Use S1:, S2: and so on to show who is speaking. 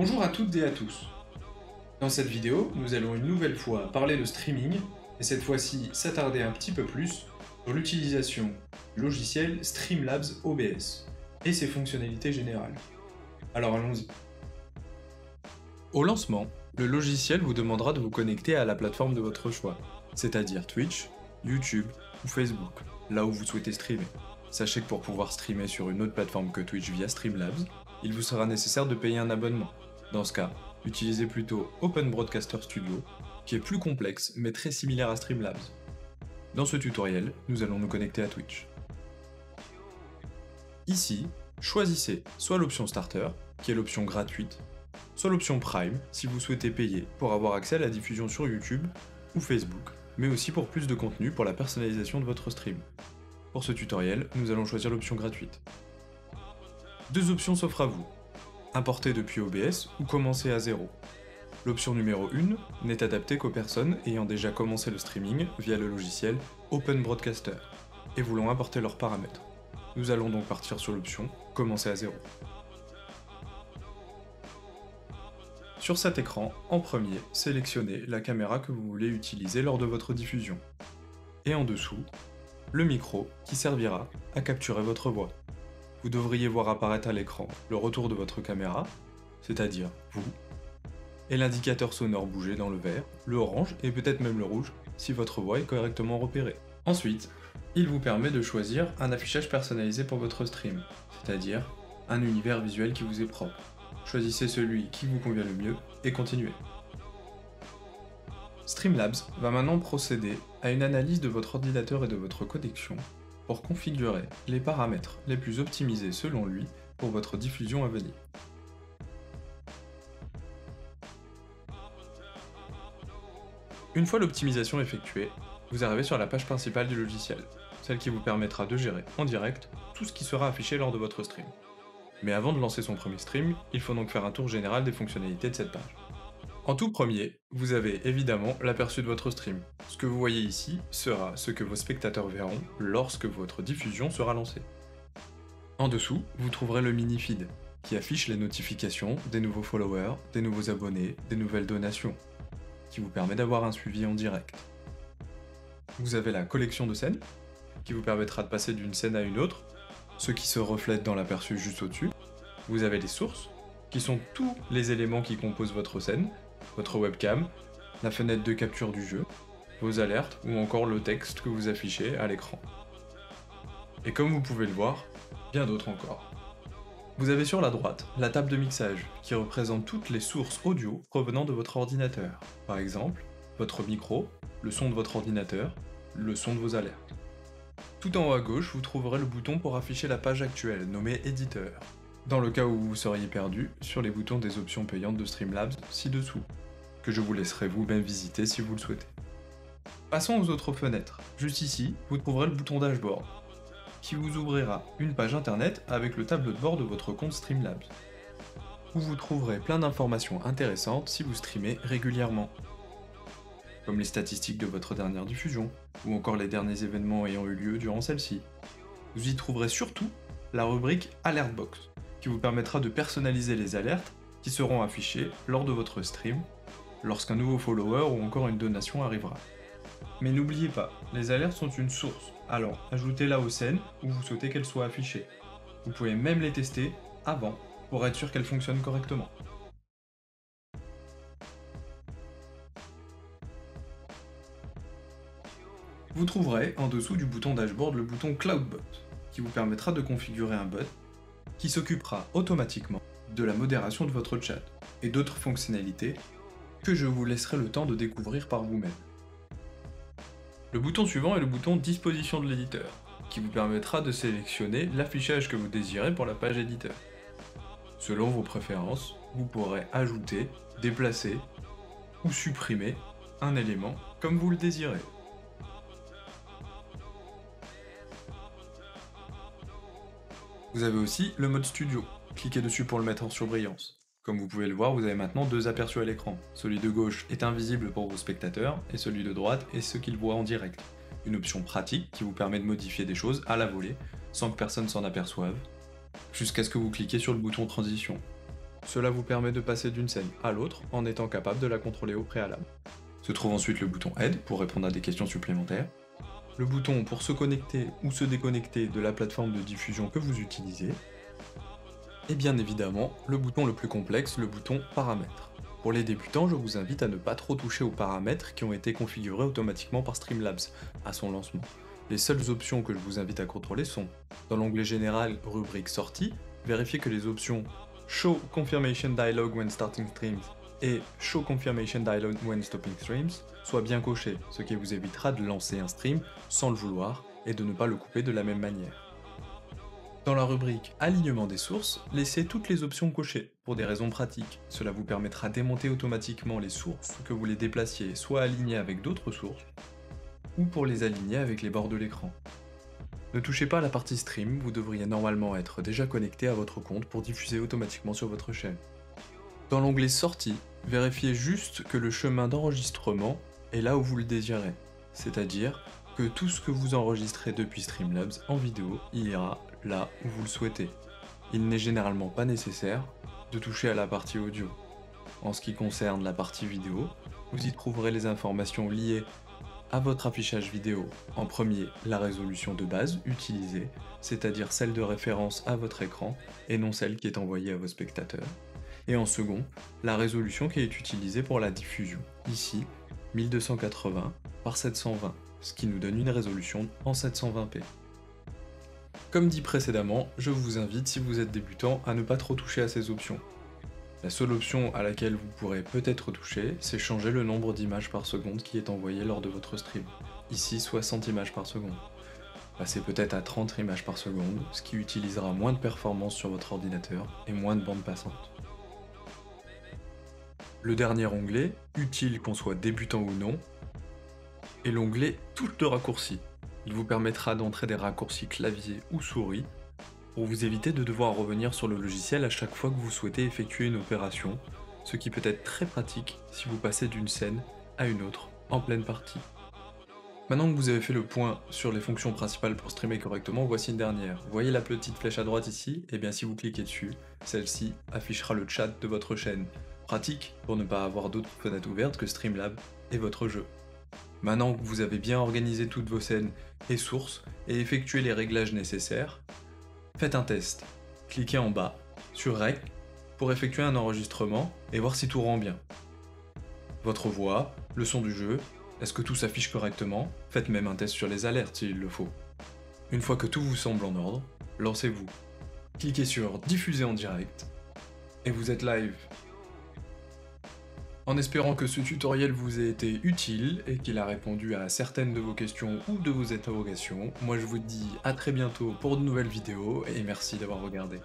S1: Bonjour à toutes et à tous. Dans cette vidéo, nous allons une nouvelle fois parler de streaming, et cette fois-ci s'attarder un petit peu plus sur l'utilisation du logiciel Streamlabs OBS et ses fonctionnalités générales. Alors allons-y. Au lancement, le logiciel vous demandera de vous connecter à la plateforme de votre choix, c'est-à-dire Twitch, YouTube ou Facebook, là où vous souhaitez streamer. Sachez que pour pouvoir streamer sur une autre plateforme que Twitch via Streamlabs, il vous sera nécessaire de payer un abonnement. Dans ce cas, utilisez plutôt Open Broadcaster Studio, qui est plus complexe mais très similaire à Streamlabs. Dans ce tutoriel, nous allons nous connecter à Twitch. Ici, choisissez soit l'option Starter, qui est l'option gratuite, soit l'option Prime, si vous souhaitez payer pour avoir accès à la diffusion sur YouTube ou Facebook, mais aussi pour plus de contenu pour la personnalisation de votre stream. Pour ce tutoriel, nous allons choisir l'option gratuite. Deux options s'offrent à vous. Importer depuis OBS ou commencer à zéro. L'option numéro 1 n'est adaptée qu'aux personnes ayant déjà commencé le streaming via le logiciel Open Broadcaster et voulant importer leurs paramètres. Nous allons donc partir sur l'option commencer à zéro. Sur cet écran, en premier, sélectionnez la caméra que vous voulez utiliser lors de votre diffusion. Et en dessous, le micro qui servira à capturer votre voix. Vous devriez voir apparaître à l'écran le retour de votre caméra, c'est-à-dire vous, et l'indicateur sonore bouger dans le vert, le orange et peut-être même le rouge si votre voix est correctement repérée. Ensuite, il vous permet de choisir un affichage personnalisé pour votre stream, c'est-à-dire un univers visuel qui vous est propre. Choisissez celui qui vous convient le mieux et continuez. Streamlabs va maintenant procéder à une analyse de votre ordinateur et de votre connexion pour configurer les paramètres les plus optimisés selon lui pour votre diffusion à venir. Une fois l'optimisation effectuée, vous arrivez sur la page principale du logiciel, celle qui vous permettra de gérer en direct tout ce qui sera affiché lors de votre stream. Mais avant de lancer son premier stream, il faut donc faire un tour général des fonctionnalités de cette page. En tout premier, vous avez évidemment l'aperçu de votre stream. Ce que vous voyez ici sera ce que vos spectateurs verront lorsque votre diffusion sera lancée. En dessous, vous trouverez le mini-feed, qui affiche les notifications des nouveaux followers, des nouveaux abonnés, des nouvelles donations, qui vous permet d'avoir un suivi en direct. Vous avez la collection de scènes, qui vous permettra de passer d'une scène à une autre, ce qui se reflète dans l'aperçu juste au-dessus. Vous avez les sources, qui sont tous les éléments qui composent votre scène, votre webcam, la fenêtre de capture du jeu, vos alertes ou encore le texte que vous affichez à l'écran. Et comme vous pouvez le voir, bien d'autres encore. Vous avez sur la droite la table de mixage qui représente toutes les sources audio provenant de votre ordinateur. Par exemple, votre micro, le son de votre ordinateur, le son de vos alertes. Tout en haut à gauche, vous trouverez le bouton pour afficher la page actuelle, nommée Éditeur, dans le cas où vous seriez perdu, sur les boutons des options payantes de Streamlabs ci-dessous, que je vous laisserai vous-même visiter si vous le souhaitez. Passons aux autres fenêtres. Juste ici, vous trouverez le bouton Dashboard, qui vous ouvrira une page internet avec le tableau de bord de votre compte Streamlabs, où vous trouverez plein d'informations intéressantes si vous streamez régulièrement, comme les statistiques de votre dernière diffusion, ou encore les derniers événements ayant eu lieu durant celle-ci. Vous y trouverez surtout la rubrique Alertbox, qui vous permettra de personnaliser les alertes qui seront affichées lors de votre stream, lorsqu'un nouveau follower ou encore une donation arrivera. Mais n'oubliez pas, les alertes sont une source, alors ajoutez-la aux scènes où vous souhaitez qu'elles soient affichées. Vous pouvez même les tester avant pour être sûr qu'elles fonctionnent correctement. Vous trouverez en dessous du bouton Dashboard le bouton CloudBot, qui vous permettra de configurer un bot qui s'occupera automatiquement de la modération de votre chat et d'autres fonctionnalités que je vous laisserai le temps de découvrir par vous-même. Le bouton suivant est le bouton Disposition de l'éditeur, qui vous permettra de sélectionner l'affichage que vous désirez pour la page éditeur. Selon vos préférences, vous pourrez ajouter, déplacer ou supprimer un élément comme vous le désirez. Vous avez aussi le mode studio, cliquez dessus pour le mettre en surbrillance. Comme vous pouvez le voir, vous avez maintenant deux aperçus à l'écran. Celui de gauche est invisible pour vos spectateurs, et celui de droite est ceux qu'ils voient en direct. Une option pratique qui vous permet de modifier des choses à la volée, sans que personne s'en aperçoive, jusqu'à ce que vous cliquiez sur le bouton transition. Cela vous permet de passer d'une scène à l'autre en étant capable de la contrôler au préalable. Se trouve ensuite le bouton Aide pour répondre à des questions supplémentaires, le bouton pour se connecter ou se déconnecter de la plateforme de diffusion que vous utilisez, et bien évidemment le bouton le plus complexe, le bouton Paramètres. Pour les débutants, je vous invite à ne pas trop toucher aux paramètres qui ont été configurés automatiquement par Streamlabs à son lancement. Les seules options que je vous invite à contrôler sont, dans l'onglet Général, rubrique Sortie, vérifiez que les options Show Confirmation Dialog when starting streams et Show Confirmation Dialog when stopping streams soient bien cochées, ce qui vous évitera de lancer un stream sans le vouloir et de ne pas le couper de la même manière. Dans la rubrique Alignement des sources, laissez toutes les options cochées, pour des raisons pratiques. Cela vous permettra d'émonter automatiquement les sources, que vous les déplaciez soit alignées avec d'autres sources, ou pour les aligner avec les bords de l'écran. Ne touchez pas à la partie stream, vous devriez normalement être déjà connecté à votre compte pour diffuser automatiquement sur votre chaîne. Dans l'onglet Sortie, vérifiez juste que le chemin d'enregistrement est là où vous le désirez, c'est-à-dire que tout ce que vous enregistrez depuis Streamlabs en vidéo ira là où vous le souhaitez. Il n'est généralement pas nécessaire de toucher à la partie audio. En ce qui concerne la partie vidéo, vous y trouverez les informations liées à votre affichage vidéo. En premier, la résolution de base utilisée, c'est-à-dire celle de référence à votre écran et non celle qui est envoyée à vos spectateurs. Et en second, la résolution qui est utilisée pour la diffusion. Ici, 1280 par 720, ce qui nous donne une résolution en 720p. Comme dit précédemment, je vous invite, si vous êtes débutant, à ne pas trop toucher à ces options. La seule option à laquelle vous pourrez peut-être toucher, c'est changer le nombre d'images par seconde qui est envoyé lors de votre stream. Ici, 60 images par seconde. Passez peut-être à 30 images par seconde, ce qui utilisera moins de performance sur votre ordinateur et moins de bande passante. Le dernier onglet, utile qu'on soit débutant ou non, est l'onglet Touches de raccourcis. Il vous permettra d'entrer des raccourcis clavier ou souris pour vous éviter de devoir revenir sur le logiciel à chaque fois que vous souhaitez effectuer une opération, ce qui peut être très pratique si vous passez d'une scène à une autre en pleine partie. Maintenant que vous avez fait le point sur les fonctions principales pour streamer correctement, voici une dernière. Vous voyez la petite flèche à droite ici? Et bien si vous cliquez dessus, celle-ci affichera le chat de votre chaîne. Pratique pour ne pas avoir d'autres fenêtres ouvertes que Streamlabs et votre jeu. Maintenant que vous avez bien organisé toutes vos scènes et sources et effectué les réglages nécessaires, faites un test. Cliquez en bas sur Rec pour effectuer un enregistrement et voir si tout rend bien. Votre voix, le son du jeu, est-ce que tout s'affiche correctement? Faites même un test sur les alertes s'il le faut. Une fois que tout vous semble en ordre, lancez-vous. Cliquez sur Diffuser en direct et vous êtes live. En espérant que ce tutoriel vous ait été utile et qu'il a répondu à certaines de vos questions ou de vos interrogations, moi je vous dis à très bientôt pour de nouvelles vidéos et merci d'avoir regardé.